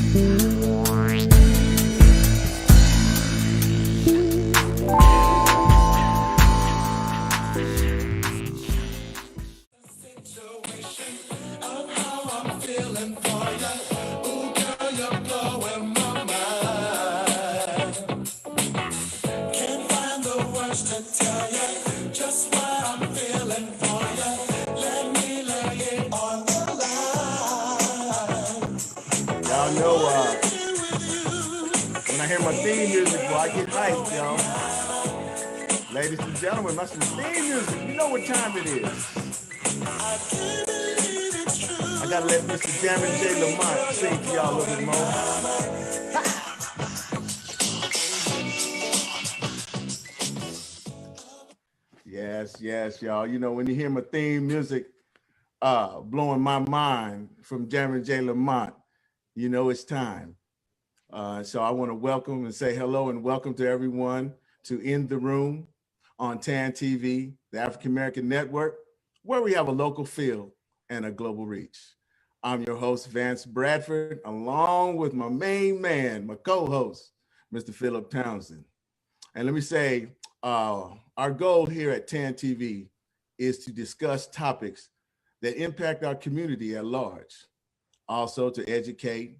Y'all know when I hear my theme music, boy, I get hyped, y'all. Ladies and gentlemen, that's the theme music. You know what time it is. I gotta let Mr. Jammin' J. Lamont sing to y'all a little bit more. Yes, yes, y'all. You know, when you hear my theme music blowing my mind from Jammin' J. Lamont, you know it's time. So I want to welcome and say hello and welcome to everyone to In the Room on TAAN TV, the African American Network, where we have a local feel and a global reach. I'm your host, Vance Bradford, along with my main man, my co-host, Mr. Philip Townsend. And let me say, our goal here at TAAN TV is to discuss topics that impact our community at large, also to educate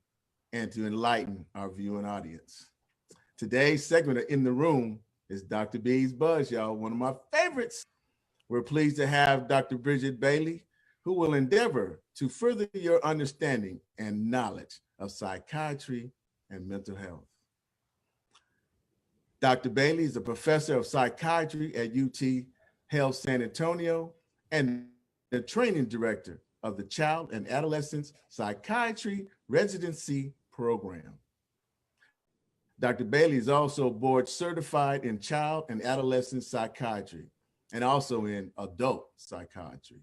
and to enlighten our viewing audience. Today's segment of In the Room is Dr. B's Buzz, y'all, one of my favorites. We're pleased to have Dr. Brigitte Bailey, who will endeavor to further your understanding and knowledge of psychiatry and mental health. Dr. Bailey is a professor of psychiatry at UT Health San Antonio and the training director of the Child and Adolescent Psychiatry Residency Program. Dr. Bailey is also board certified in child and adolescent psychiatry and also in adult psychiatry.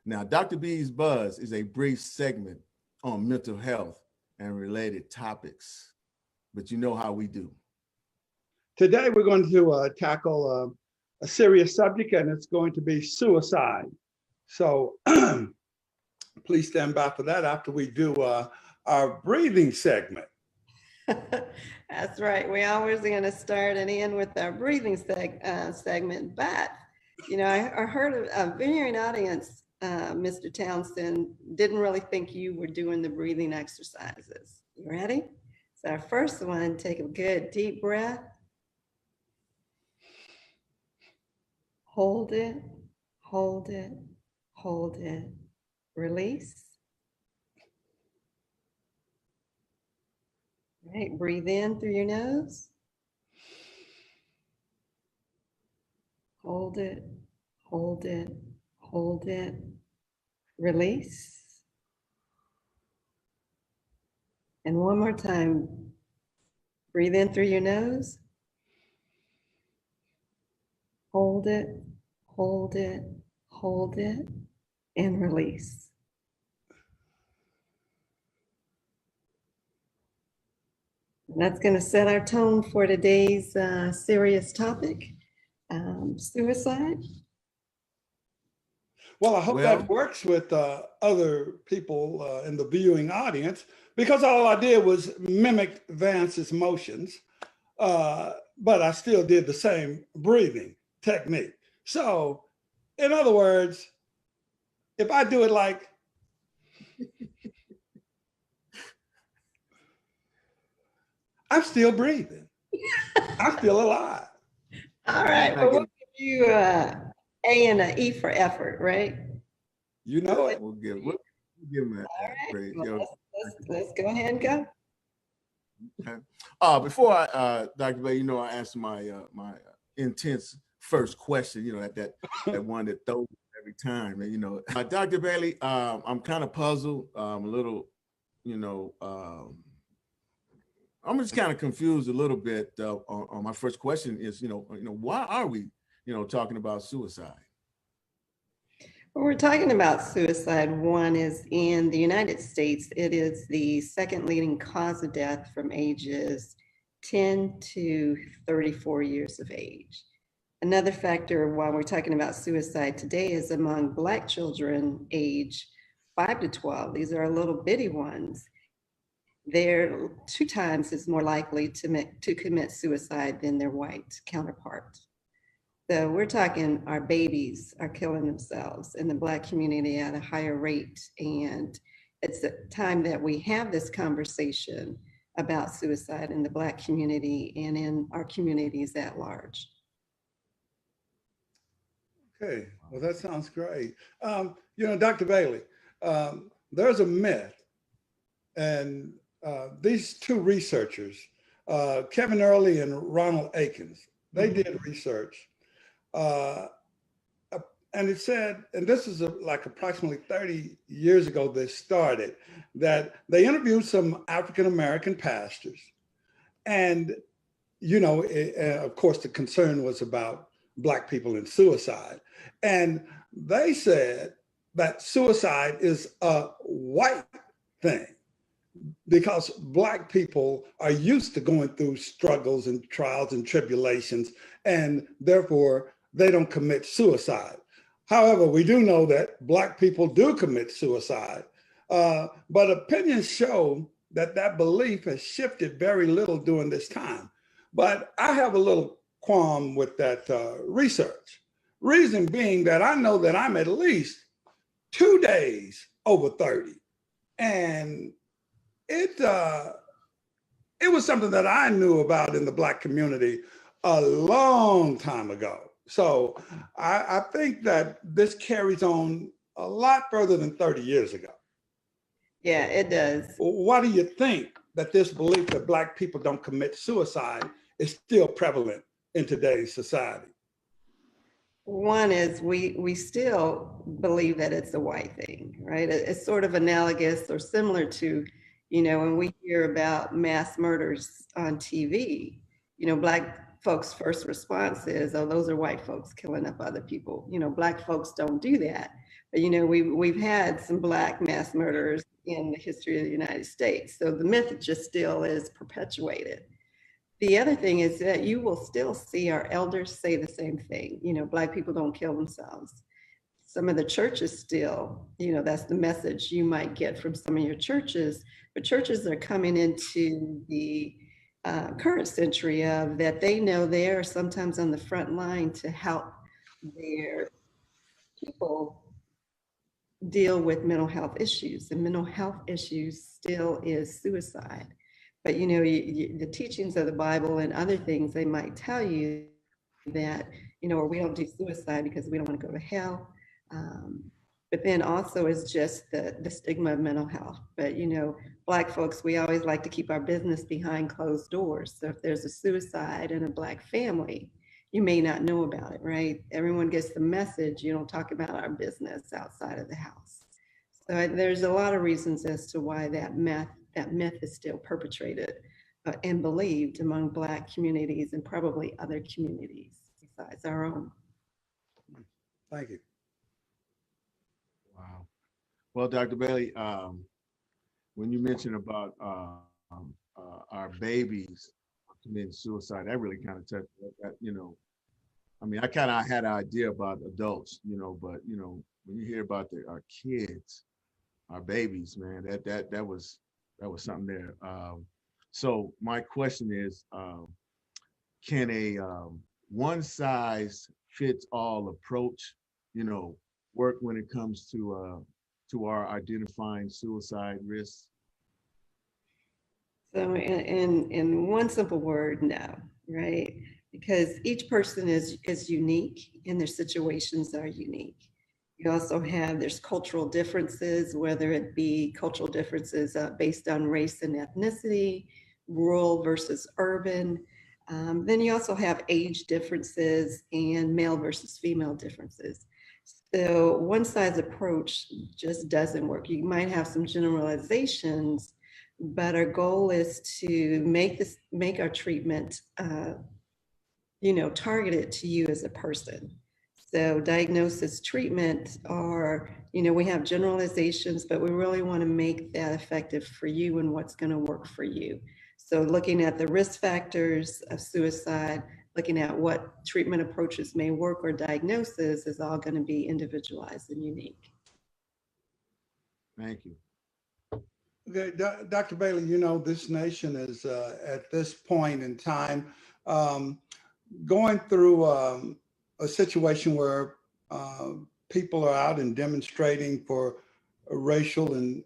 Now, Dr. B's Buzz is a brief segment on mental health and related topics, but you know how we do. Today, we're going to tackle a serious subject, and it's going to be suicide. So please stand by for that after we do our breathing segment. That's right. We always are going to start and end with our breathing segment. But, you know, I heard a viewing audience, Mr. Townsend, didn't really think you were doing the breathing exercises. You ready? So our first one, take a good deep breath. Hold it, hold it, hold it. Release. All right, breathe in through your nose. Hold it, hold it, hold it. Release. And one more time. Breathe in through your nose. Hold it, hold it, hold it, and release. And that's going to set our tone for today's serious topic, suicide. Well, I hope that works with other people in the viewing audience, because all I did was mimic Vance's motions, but I still did the same breathing technique. So, in other words, if I do it like, I'm still breathing. I'm still alive. All right. Well, we'll give you A and an E for effort, right? You know it. We'll give him that. All right. Well, let's go ahead and go. Okay. Before Dr. Bailey, you know, I asked my my intense first question, you know, that one that throws every time. And, you know, Dr. Bailey, I'm kind of puzzled, a little, you know, I'm just kind of confused a little bit on my first question is, you know, why are we, you know, talking about suicide? Well, we're talking about suicide. One is in the United States, it is the second leading cause of death from ages 10 to 34 years of age. Another factor while we're talking about suicide today is among Black children age 5 to 12. These are little bitty ones. they're 2 times as more likely to commit suicide than their white counterpart. So we're talking our babies are killing themselves in the Black community at a higher rate. And it's a time that we have this conversation about suicide in the Black community and in our communities at large. Okay, well, that sounds great. Dr. Bailey, there's a myth, and these two researchers, Kevin Early and Ronald Akins, they did research. And it said, and this is like approximately 30 years ago they started, that they interviewed some African-American pastors. And, of course, the concern was about Black people and suicide. And they said that suicide is a white thing because Black people are used to going through struggles and trials and tribulations, and therefore they don't commit suicide. However, we do know that Black people do commit suicide, but opinions show that that belief has shifted very little during this time. But I have a little qualm with that research. Reason being that I know that I'm at least 2 days over 30. And it was something that I knew about in the Black community a long time ago. So I think that this carries on a lot further than 30 years ago. Yeah, it does. Why do you think that this belief that Black people don't commit suicide is still prevalent in today's society? One is we still believe that it's a white thing, right? It's sort of analogous or similar to, when we hear about mass murders on TV, Black folks' first response is, oh, those are white folks killing up other people. Black folks don't do that. But, we've had some Black mass murderers in the history of the United States. So the myth just still is perpetuated. The other thing is that you will still see our elders say the same thing. Black people don't kill themselves. Some of the churches still, that's the message you might get from some of your churches, but churches are coming into the current century of that they know they are sometimes on the front line to help their people deal with mental health issues, and mental health issues still is suicide. But the teachings of the Bible and other things, they might tell you that, or we don't do suicide because we don't want to go to hell. But then also is just the stigma of mental health. But Black folks, we always like to keep our business behind closed doors. So if there's a suicide in a Black family, you may not know about it, right? Everyone gets the message, you don't talk about our business outside of the house. So there's a lot of reasons as to why that myth is still perpetrated and believed among Black communities and probably other communities besides our own. Thank you. Wow. Well, Dr. Bailey, when you mentioned about our babies committing suicide, that really kind of touched that, I kind of had an idea about adults, but, when you hear about our kids, our babies, man, that was something there. So my question is, can a one size fits all approach, work when it comes to our identifying suicide risks? So in one simple word, no, right? Because each person is unique and their situations are unique. You also have, there's cultural differences, whether it be cultural differences based on race and ethnicity, rural versus urban. Then you also have age differences and male versus female differences. So one size approach just doesn't work. You might have some generalizations, but our goal is to make our treatment, targeted to you as a person. So diagnosis, treatment are, we have generalizations, but we really want to make that effective for you and what's going to work for you. So looking at the risk factors of suicide, looking at what treatment approaches may work or diagnosis is all going to be individualized and unique. Thank you. Okay, Dr. Bailey, you know, this nation is at this point in time um, going through a situation where people are out and demonstrating for racial and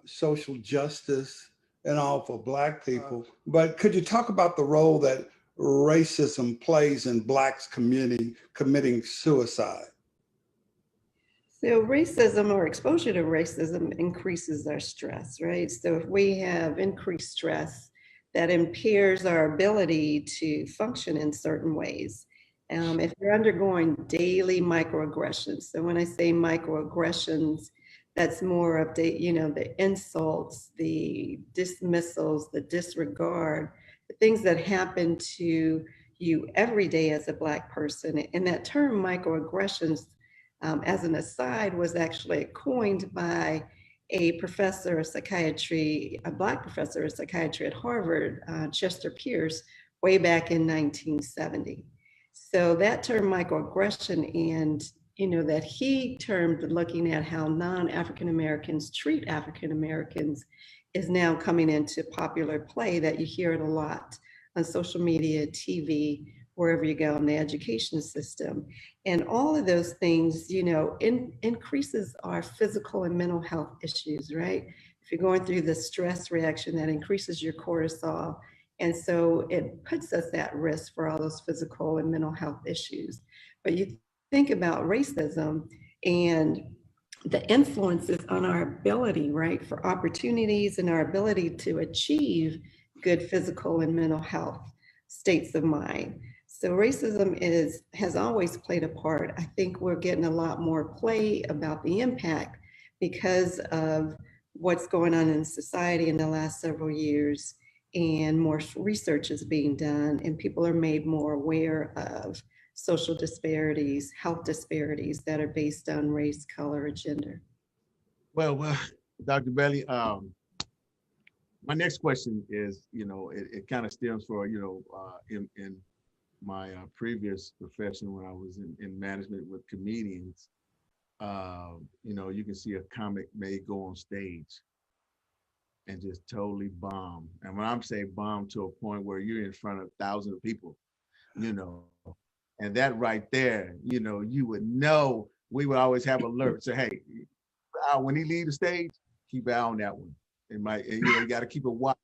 social justice and all for Black people. But could you talk about the role that racism plays in Blacks committing suicide? So racism or exposure to racism increases our stress, right? So if we have increased stress, that impairs our ability to function in certain ways. If you're undergoing daily microaggressions, so when I say microaggressions, that's more of the insults, the dismissals, the disregard, the things that happen to you every day as a Black person. And that term microaggressions, as an aside, was actually coined by a professor of psychiatry, a Black professor of psychiatry at Harvard, Chester Pierce, way back in 1970. So that term microaggression, and that he termed looking at how non-African Americans treat African Americans, is now coming into popular play, that you hear it a lot on social media, TV, wherever you go in the education system. And all of those things, increases our physical and mental health issues, right? If you're going through the stress reaction, that increases your cortisol. And so it puts us at risk for all those physical and mental health issues. But you think about racism and the influences on our ability, right, for opportunities and our ability to achieve good physical and mental health states of mind. So racism has always played a part. I think we're getting a lot more play about the impact because of what's going on in society in the last several years, and more research is being done, and people are made more aware of social disparities, health disparities that are based on race, color, or gender. Well, Dr. Bailey, my next question is, it kind of stems for, in my previous profession when I was in management with comedians. You can see a comic may go on stage and just totally bomb. And when I'm saying bomb, to a point where you're in front of thousands of people, you know, and that right there, you would know. We would always have alerts. Say, hey, when he leave the stage, keep an eye on that one. You got to keep a watch.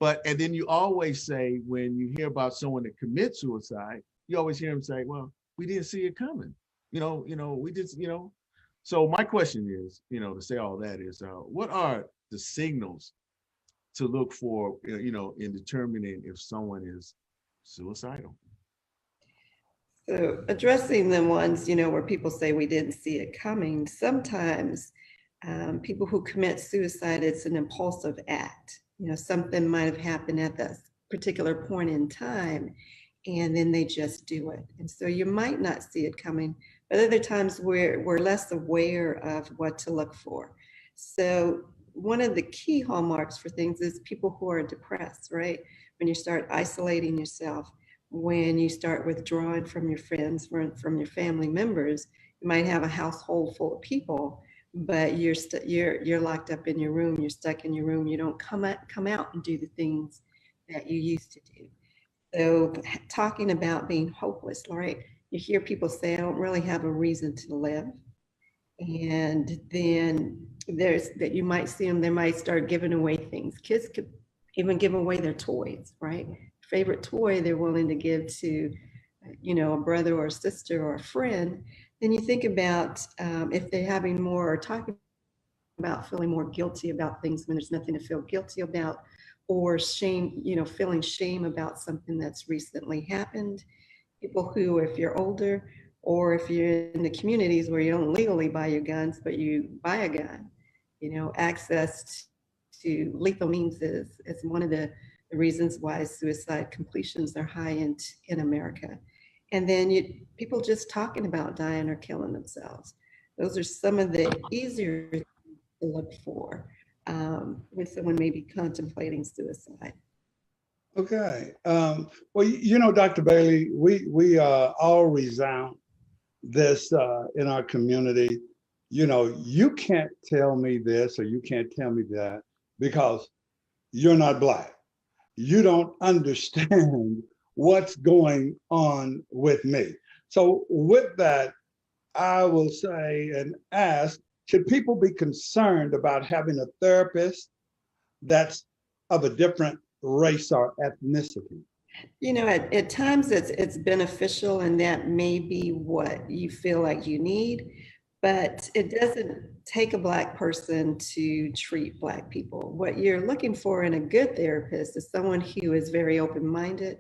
And then you always say, when you hear about someone that commits suicide, you always hear them say, well, we didn't see it coming. We just, So my question is, to say all that is, what are the signals to look for, in determining if someone is suicidal? So addressing the ones, where people say we didn't see it coming, sometimes people who commit suicide, it's an impulsive act. Something might have happened at that particular point in time, and then they just do it. And so you might not see it coming, but other times we're less aware of what to look for. So one of the key hallmarks for things is people who are depressed, right? When you start isolating yourself, when you start withdrawing from your friends, from your family members. You might have a household full of people, but you're locked up in your room. You're stuck in your room. You don't come out and do the things that you used to do. So talking about being hopeless, right? You hear people say, I don't really have a reason to live. And then there's that you might see them, they might start giving away things. Kids could even give away their toys, right? Favorite toy they're willing to give to, a brother or a sister or a friend. Then you think about if they're having more or talking about feeling more guilty about things when there's nothing to feel guilty about, or shame, feeling shame about something that's recently happened. People who, if you're older, or if you're in the communities where you don't legally buy your guns, but you buy a gun, access to lethal means is one of the reasons why suicide completions are high in America. And then people just talking about dying or killing themselves. Those are some of the easier things to look for when someone may be contemplating suicide. Okay. Well, Dr. Bailey, we all resound this in our community. you know, you can't tell me this or you can't tell me that because you're not Black. You don't understand what's going on with me. So with that, I will say and ask, should people be concerned about having a therapist that's of a different race or ethnicity? You know, at times it's beneficial, and that may be what you feel like you need, but it doesn't take a Black person to treat Black people. What you're looking for in a good therapist is someone who is very open-minded,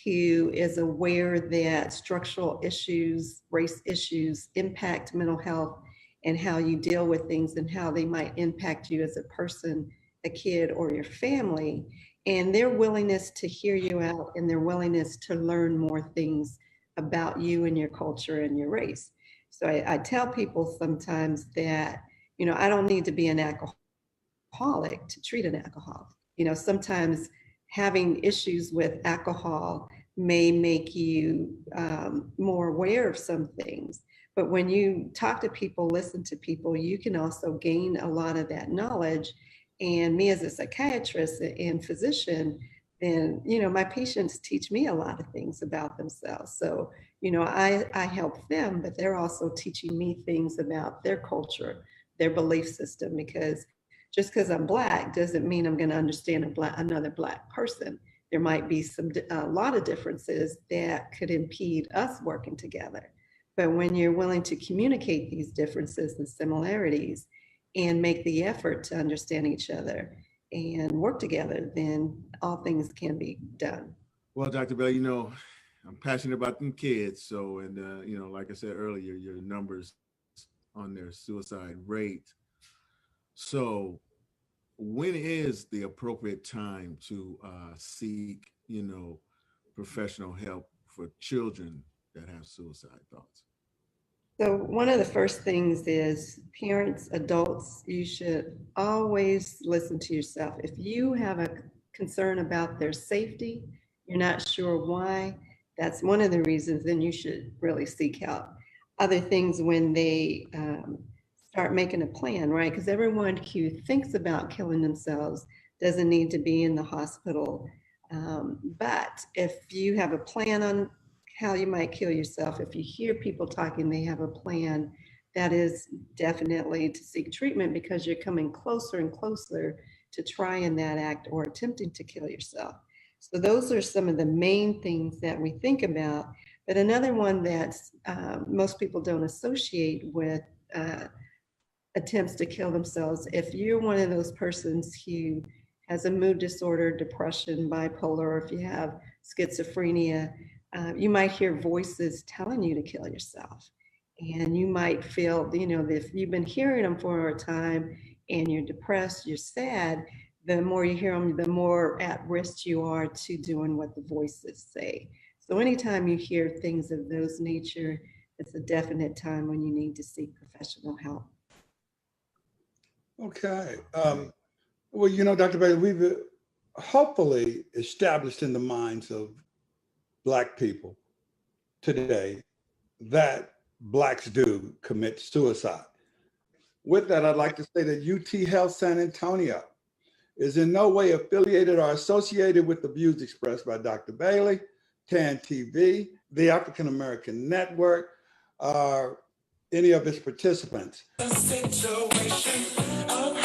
who is aware that structural issues, race issues impact mental health and how you deal with things and how they might impact you as a person, a kid, or your family. And their willingness to hear you out and their willingness to learn more things about you and your culture and your race. So I tell people sometimes that, you know, I don't need to be an alcoholic to treat an alcoholic. You know, sometimes having issues with alcohol may make you more aware of some things. But when you talk to people, listen to people, you can also gain a lot of that knowledge. And me as a psychiatrist and physician, then, you know, my patients teach me a lot of things about themselves. So, you know, I help them, but they're also teaching me things about their culture, their belief system, because just because I'm Black doesn't mean I'm going to understand another Black person. There might be a lot of differences that could impede us working together. But when you're willing to communicate these differences and similarities and make the effort to understand each other and work together, then all things can be done. Well, Dr. Bailey, you know, I'm passionate about them kids. So, and, you know, like I said earlier, your numbers on their suicide rate. So when is the appropriate time to seek, you know, professional help for children that have suicide thoughts? So one of the first things is parents, adults, you should always listen to yourself. If you have a concern about their safety, you're not sure why, that's one of the reasons, then you should really seek help. Other things when they start making a plan, right? Because everyone who thinks about killing themselves doesn't need to be in the hospital. But if you have a plan on how you might kill yourself, if you hear people talking, they have a plan, that is definitely to seek treatment because you're coming closer and closer to trying that act or attempting to kill yourself. So those are some of the main things that we think about. But another one that most people don't associate with attempts to kill themselves, if you're one of those persons who has a mood disorder, depression, bipolar, or if you have schizophrenia, you might hear voices telling you to kill yourself. And you might feel, you know, if you've been hearing them for a time and you're depressed, you're sad, the more you hear them, the more at risk you are to doing what the voices say. So anytime you hear things of those nature, it's a definite time when you need to seek professional help. Okay. Well, you know, Dr. Bailey, we've hopefully established in the minds of Black people today that Blacks do commit suicide. With that, I'd like to say that UT Health San Antonio is in no way affiliated or associated with the views expressed by Dr. Bailey, TAAN TV, the African American Network, or any of its participants. The situation of